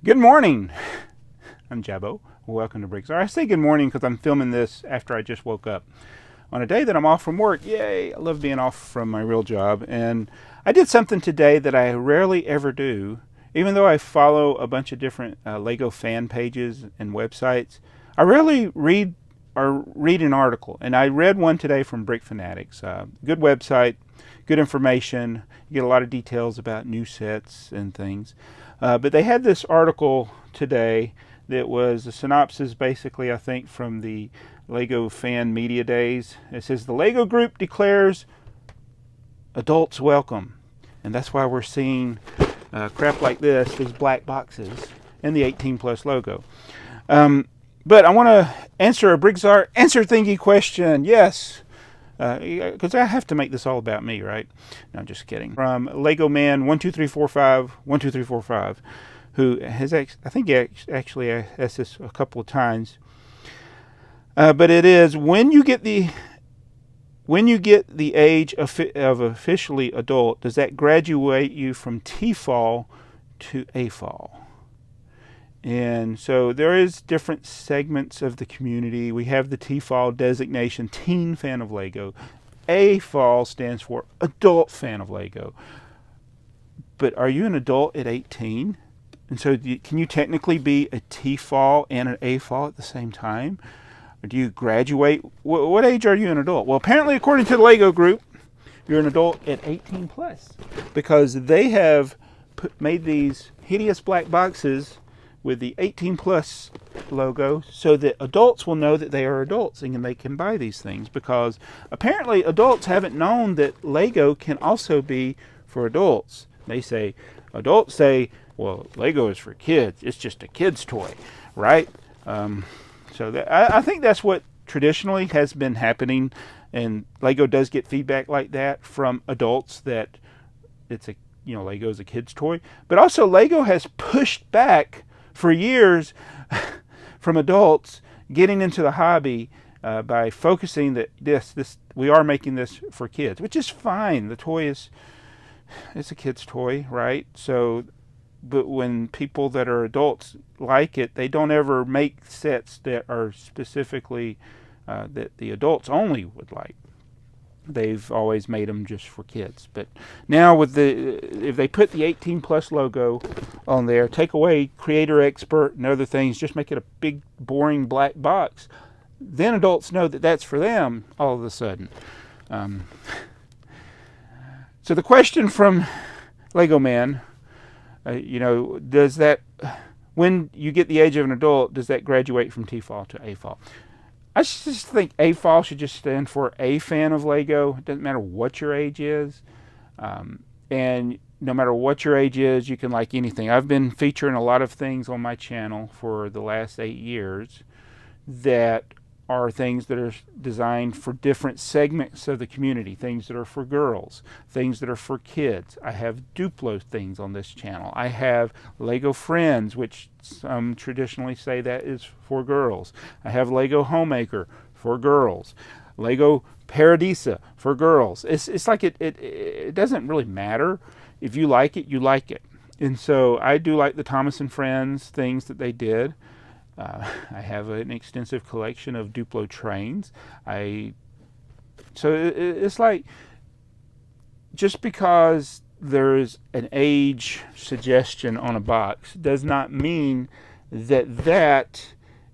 Good morning. I'm Jabbo. Welcome to BrickTsar. I say good morning because I'm filming this after I just woke up. On a day that I'm off from work, yay, I love being off from my real job. And I did something today that I rarely ever do. Even though I follow a bunch of different Lego fan pages and websites, I rarely read an article. And I read one today from Brick Fanatics. Good website, good information. You get a lot of details about new sets and things. But they had this article today that was a synopsis, basically, I think, from the Lego fan media days. It says the Lego group declares adults welcome. And that's why we're seeing crap like this, these black boxes, and the 18 plus logo. But I want to answer a BrickTsar answer thingy question. Yes. Because I have to make this all about me, right? No, I'm just kidding. From Lego Man 12345, who has I think he actually asked this a couple of times. But it is when you get the age of officially adult, does that graduate you from TFOL to AFOL? And so there is different segments of the community. We have the TFOL designation, Teen Fan of Lego. AFOL stands for Adult Fan of Lego. But are you an adult at 18? And so can you technically be a TFOL and an AFOL at the same time? Or do you graduate? What age are you an adult? Well, apparently, according to the Lego group, you're an adult at 18 plus. Because they have made these hideous black boxes with the 18 plus logo so that adults will know that they are adults and they can buy these things, because apparently adults haven't known that Lego can also be for adults. Adults say, well, Lego is for kids. It's just a kid's toy, right? I think that's what traditionally has been happening, and Lego does get feedback like that from adults that Lego is a kid's toy. But also Lego has pushed back for years from adults getting into the hobby by focusing that we are making this for kids, which is fine. The toy it's a kid's toy, right? So, but when people that are adults like it, they don't ever make sets that are specifically that the adults only would like. They've always made them just for kids. But now if they put the 18 plus logo on there, take away creator expert and other things, just make it a big boring black box, then adults know that that's for them all of a sudden. So the question from Lego Man, does that, when you get the age of an adult, does that graduate from TFOL to AFOL? I just think AFOL should just stand for a fan of Lego. It doesn't matter what your age is. And no matter what your age is, you can like anything. I've been featuring a lot of things on my channel for the last 8 years that are things that are designed for different segments of the community. Things that are for girls, things that are for kids. I have Duplo things on this channel. I have Lego Friends, which some traditionally say that is for girls. I have Lego Homemaker for girls. Lego Paradisa for girls. It's like it doesn't really matter. If you like it, you like it. And so I do like the Thomas and Friends things that they did. I have an extensive collection of Duplo trains. So it's like, just because there's an age suggestion on a box does not mean that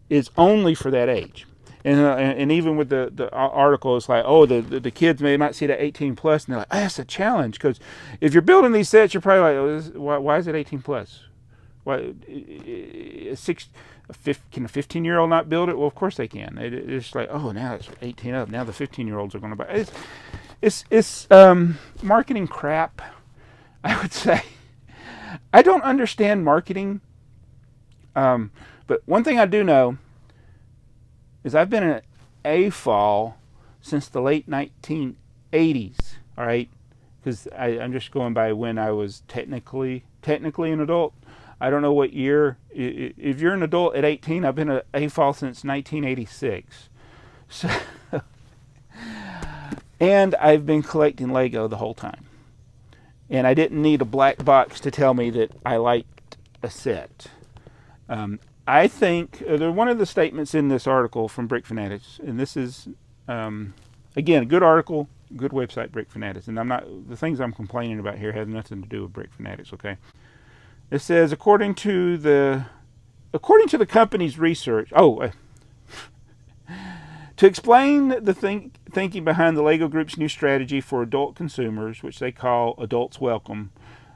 is only for that age. And even with the article, it's like, the kids might see that 18 plus, and they're like, that's a challenge, because if you're building these sets, you're probably like, why is it 18 plus? Why can a 15-year-old not build it? Well, of course they can. It's like, now it's 18 up. Now the 15-year-olds are going to buy it. It's marketing crap, I would say. I don't understand marketing, but one thing I do know is I've been an AFOL since the late 1980s. All right, because I'm just going by when I was technically an adult. I don't know what year. If you're an adult at 18, I've been an AFOL since 1986. So, and I've been collecting Lego the whole time. And I didn't need a black box to tell me that I liked a set. I think one of the statements in this article from Brick Fanatics, and this is again a good article, good website, Brick Fanatics, and the things I'm complaining about here have nothing to do with Brick Fanatics. Okay, it says according to the company's research. To explain the thinking behind the LEGO Group's new strategy for adult consumers, which they call Adults Welcome,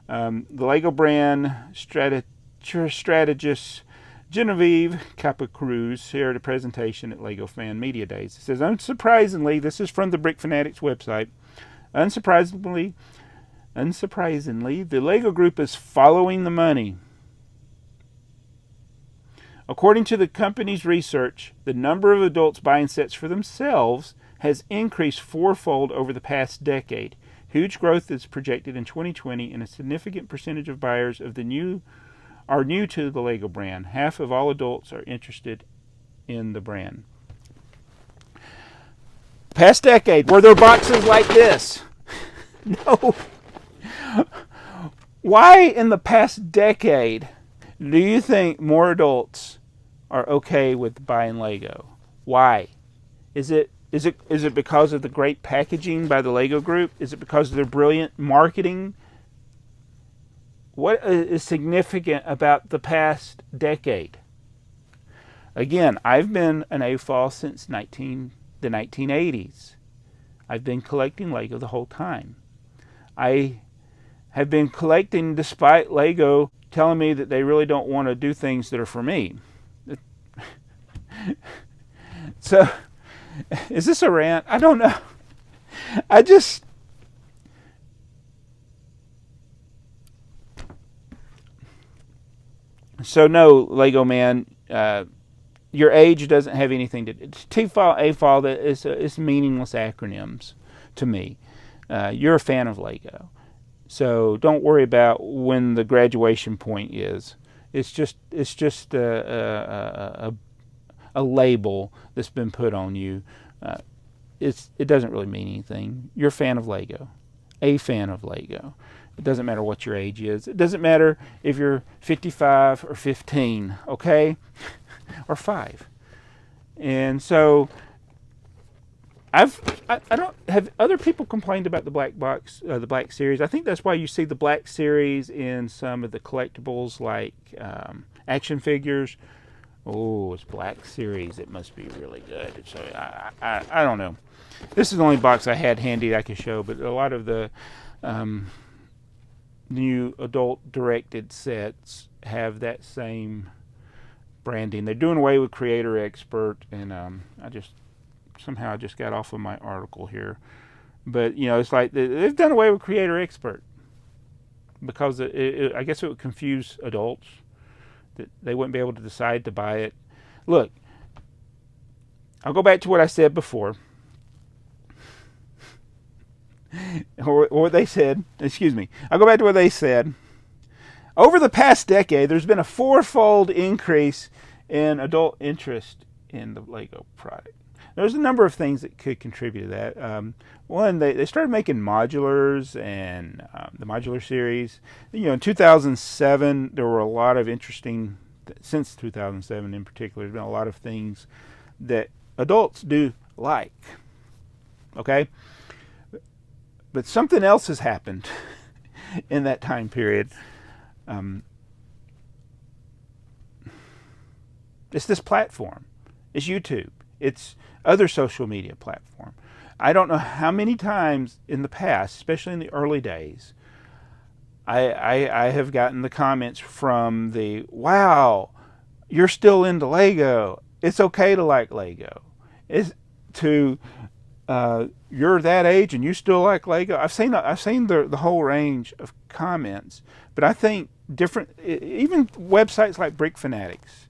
the LEGO brand strategist Genevieve Capacruz shared a presentation at LEGO Fan Media Days. It says, unsurprisingly, this is from the Brick Fanatics website, unsurprisingly, the LEGO Group is following the money. According to the company's research, the number of adults buying sets for themselves has increased fourfold over the past decade. Huge growth is projected in 2020, and a significant percentage of buyers are new to the LEGO brand. Half of all adults are interested in the brand. Past decade, were there boxes like this? No. Why in the past decade do you think more adults are okay with buying LEGO? Why? Is it because of the great packaging by the LEGO Group? Is it because of their brilliant marketing? What is significant about the past decade? Again, I've been an AFOL since the 1980s. I've been collecting LEGO the whole time. I have been collecting despite LEGO telling me that they really don't want to do things that are for me. So, is this a rant? I don't know. So no, LEGO man, your age doesn't have anything to do. TFOL, AFOL, it's meaningless acronyms to me. You're a fan of LEGO. So don't worry about when the graduation point is. It's just a label that's been put on you. It doesn't really mean anything. You're a fan of LEGO, a fan of LEGO. It doesn't matter what your age is. It doesn't matter if you're 55 or 15, okay, or 5. And so I don't have other people complained about the black box, the black series. I think that's why you see the black series in some of the collectibles like action figures. Oh, it's black series. It must be really good. So I don't know. This is the only box I had handy that I could show, but a lot of the new adult-directed sets have that same branding. They're doing away with Creator Expert, and I just got off of my article here. But, you know, it's like they've done away with Creator Expert because I guess it would confuse adults, that they wouldn't be able to decide to buy it. Look, I'll go back to what I said before. or what they said. Excuse me. I'll go back to what they said. Over the past decade, there's been a fourfold increase in adult interest in the LEGO product. There's a number of things that could contribute to that. One, they started making modulars and the modular series. You know, in 2007, there were a lot of interesting, since 2007 in particular, there's been a lot of things that adults do like. Okay? But something else has happened in that time period. It's this platform. It's YouTube. It's other social media platform. I don't know how many times in the past, especially in the early days, I have gotten the comments from the, wow, you're still into LEGO. It's okay to like LEGO. You're that age and you still like LEGO. I've seen the whole range of comments, but I think different, even websites like Brick Fanatics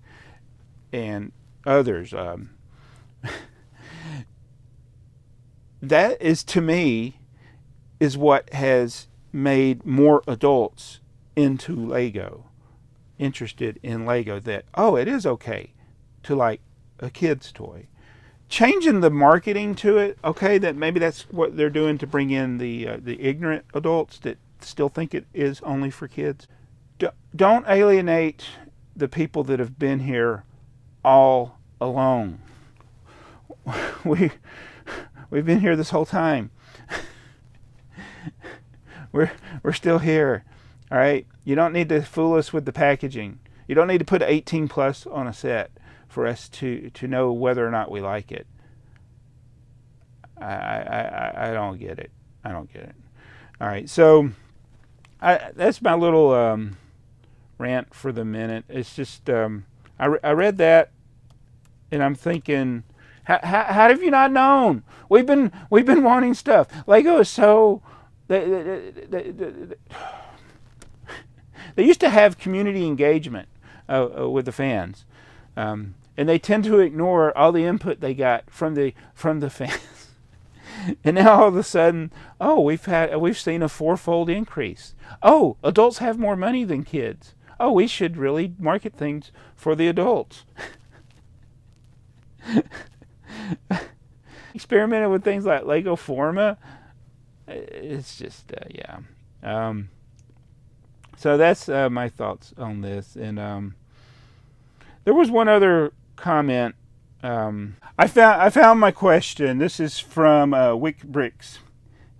and others, that is, to me, is what has made more adults into LEGO, interested in LEGO, that, oh, it is okay to like a kid's toy. Changing the marketing to it, okay, that maybe that's what they're doing to bring in the ignorant adults that still think it is only for kids. Don't alienate the people that have been here all along. We've been here this whole time. We're still here. All right. You don't need to fool us with the packaging. You don't need to put 18 plus on a set for us to know whether or not we like it. I don't get it. I don't get it. All right. So that's my little rant for the minute. It's just I read that and I'm thinking, how have you not known? We've been wanting stuff. Lego is so they used to have community engagement with the fans, and they tend to ignore all the input they got from the fans. And now all of a sudden, oh, we've seen a 4-fold increase. Oh, adults have more money than kids. Oh, we should really market things for the adults. Experimented with things like Lego Forma. It's just yeah. So that's my thoughts on this. And there was one other comment. I found my question. This is from WikBriks.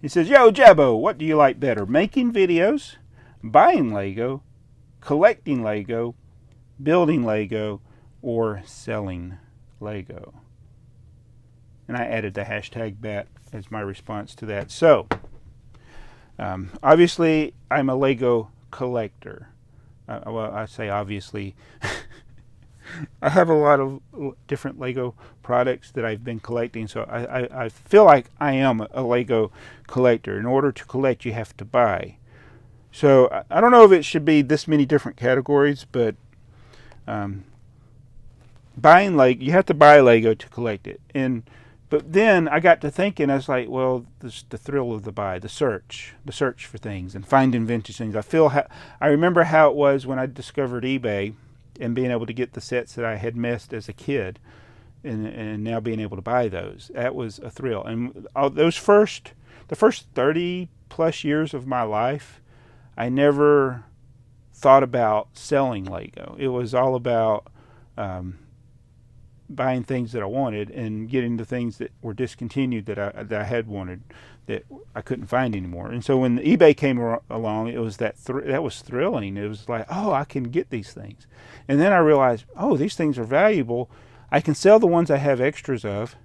He says, "Yo, Jabbo, what do you like better? Making videos, buying Lego, collecting Lego, building Lego, or selling Lego?" And I added the hashtag BAT as my response to that. So, obviously, I'm a Lego collector. Well, I say obviously. I have a lot of different Lego products that I've been collecting, so I feel like I am a Lego collector. In order to collect, you have to buy. So I don't know if it should be this many different categories, but buying Lego, you have to buy Lego to collect it. But then I got to thinking, I was like, well, this, the thrill of the buy, the search for things and finding vintage things. I remember how it was when I discovered eBay and being able to get the sets that I had missed as a kid, and now being able to buy those. That was a thrill. And the first 30 plus years of my life, I never thought about selling Lego. It was all about buying things that I wanted and getting the things that were discontinued that I had wanted that I couldn't find anymore. And so when eBay came along, it was that was thrilling. It was like, oh, I can get these things. And then I realized, oh, these things are valuable. I can sell the ones I have extras of,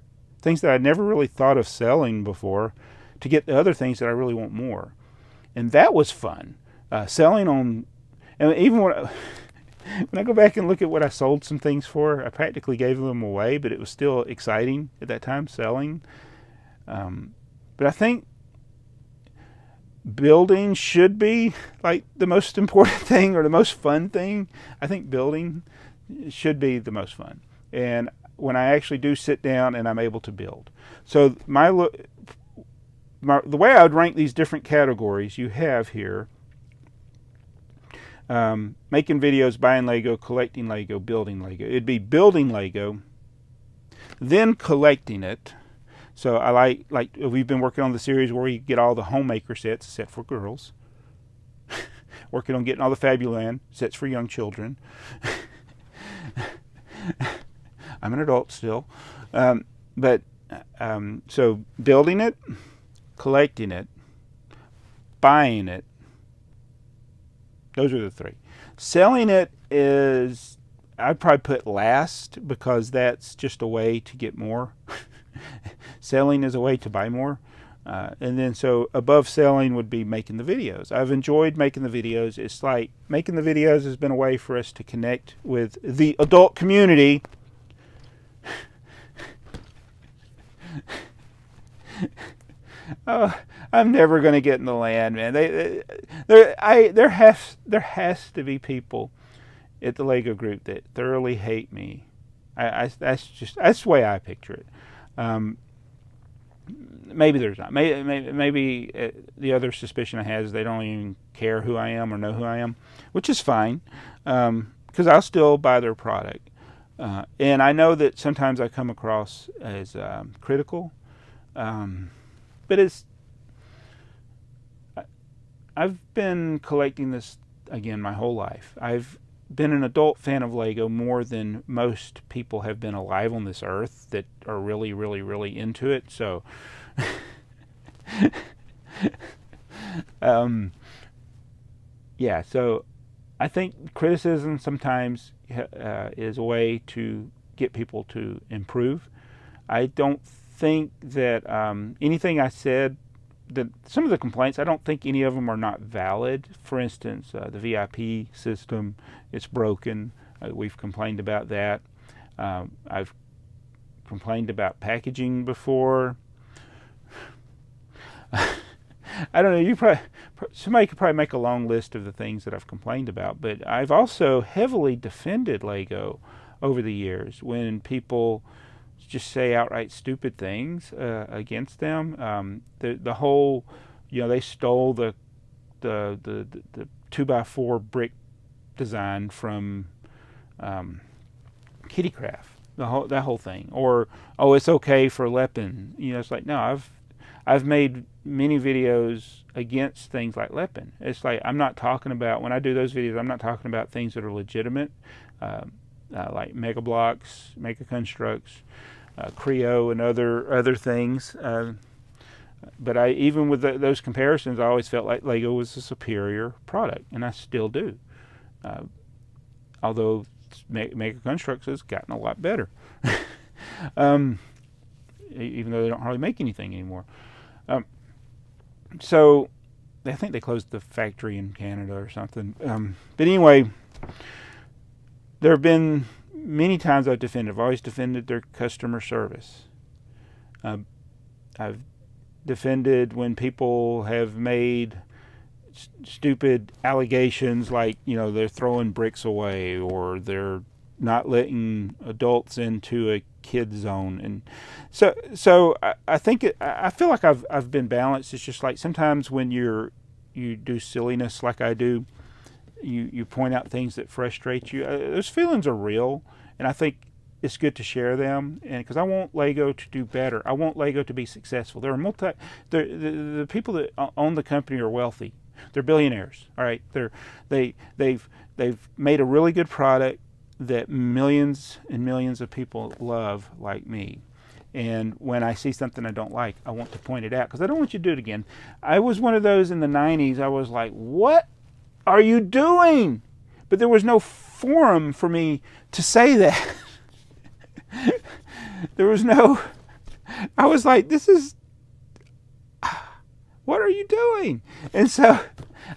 things that I never really thought of selling before, to get the other things that I really want more. And that was fun. Selling on, and even when I go back and look at what I sold some things for, I practically gave them away, but it was still exciting at that time, selling. But I think building should be like the most important thing or the most fun thing. I think building should be the most fun. And when I actually do sit down and I'm able to build. So the way I would rank these different categories you have here, making videos, buying Lego, collecting Lego, building Lego. It'd be building Lego, then collecting it. So I like we've been working on the series where we get all the homemaker sets, set for girls. Working on getting all the Fabuland sets for young children. I'm an adult still. So building it, collecting it, buying it. Those are the three. Selling it is, I'd probably put last, because that's just a way to get more. Selling is a way to buy more. And then so above selling would be making the videos. I've enjoyed making the videos. It's like making the videos has been a way for us to connect with the adult community. Oh, I'm never going to get in the land, man. There has to be people at the Lego group that thoroughly hate me. That's the way I picture it. Maybe there's not. Maybe the other suspicion I have is they don't even care who I am or know who I am, which is fine, because I'll still buy their product. And I know that sometimes I come across as critical, but I've been collecting this again my whole life. I've been an adult fan of Lego more than most people have been alive on this earth that are really, really, really into it. So, yeah, so I think criticism sometimes is a way to get people to improve. I don't think that anything I said, that some of the complaints, I don't think any of them are not valid. For instance, the VIP system, it's broken. We've complained about that. I've complained about packaging before. I don't know, somebody could probably make a long list of the things that I've complained about, but I've also heavily defended Lego over the years when people just say outright stupid things against them. The whole, they stole the 2x4 brick design from Kittycraft. That whole thing, or it's okay for Lepin. It's like, no, I've made many videos against things like Lepin. It's like, I'm not talking about, when I do those videos, I'm not talking about things that are legitimate, like Mega Blocks, Mega Constructs, Creo, and other things. But even with those comparisons, I always felt like Lego was a superior product, and I still do. Although Mega Constructs has gotten a lot better, even though they don't hardly make anything anymore. So I think they closed the factory in Canada or something. But anyway, there have been many times I've always defended their customer service. I've defended when people have made stupid allegations like, they're throwing bricks away, or they're not letting adults into a kid zone. And so I think I feel like I've been balanced. It's just like sometimes when you do silliness like I do, you point out things that frustrate you. Those feelings are real, and I think it's good to share them. And because I want Lego to do better, I want Lego to be successful. There are the people that own the company are wealthy. They're billionaires. All right, they've made a really good product that millions and millions of people love, like me. And when I see something I don't like, I want to point it out, because I don't want you to do it again. I was one of those in the 90s. I was like, what are you doing? But there was no forum for me to say that. I was like, what are you doing? And so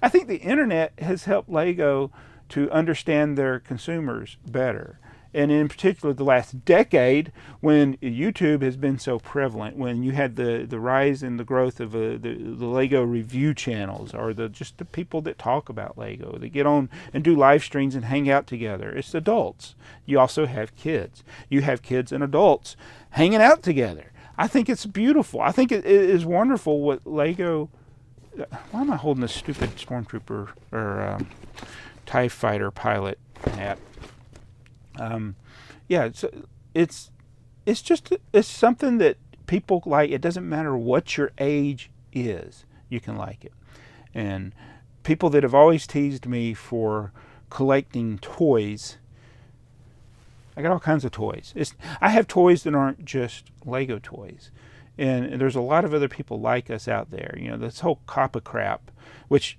I think the internet has helped Lego to understand their consumers better. And in particular, the last decade, when YouTube has been so prevalent, when you had the rise and the growth of the Lego review channels, or just the people that talk about Lego, they get on and do live streams and hang out together. It's adults. You also have kids. You have kids and adults hanging out together. I think it's beautiful. I think it is wonderful what Lego... Why am I holding this stupid Stormtrooper or TIE Fighter pilot hat? It's something that people like. It doesn't matter what your age is, you can like it. And people that have always teased me for collecting toys, I got all kinds of toys. I have toys that aren't just Lego toys. And there's a lot of other people like us out there. This whole COPPA crap, which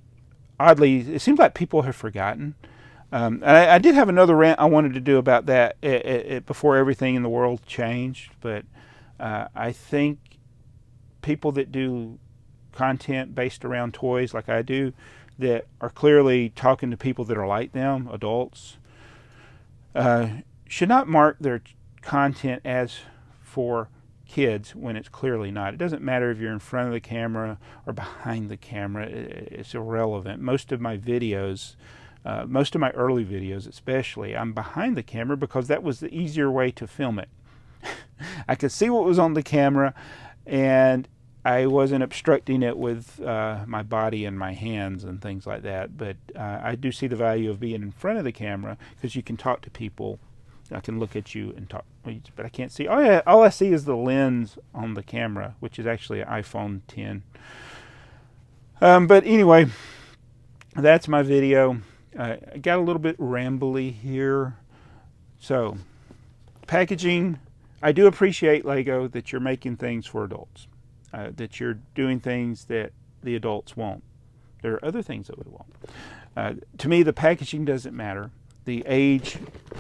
oddly, it seems like people have forgotten. I did have another rant I wanted to do about that before everything in the world changed. But I think people that do content based around toys like I do, that are clearly talking to people that are like them, adults, should not mark their content as for kids when it's clearly not. It doesn't matter if you're in front of the camera or behind the camera. It's irrelevant. Most of my videos, most of my early videos especially, I'm behind the camera because that was the easier way to film it. I could see what was on the camera, and I wasn't obstructing it with my body and my hands and things like that. But I do see the value of being in front of the camera, because you can talk to people. I can look at you and talk, but I can't see. Oh yeah, all I see is the lens on the camera, which is actually an iPhone 10. But anyway, that's my video. I got a little bit rambly here. So, packaging. I do appreciate Lego that you're making things for adults, that you're doing things that the adults won't. There are other things that we won't. To me, the packaging doesn't matter. The age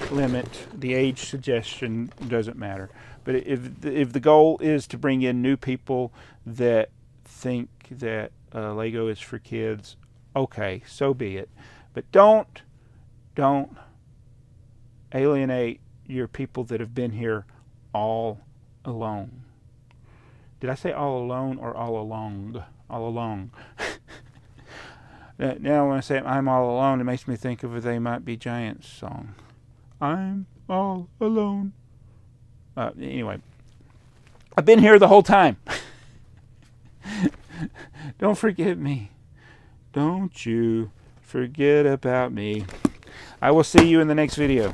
limit, the age suggestion doesn't matter. But if the goal is to bring in new people that think that Lego is for kids, okay, so be it. But don't alienate your people that have been here all alone. Did I say all alone or all along? All along. Now when I say I'm all alone, it makes me think of a They Might Be Giants song. I'm all alone. Anyway, I've been here the whole time. Don't forget me. Don't you forget about me. I will see you in the next video.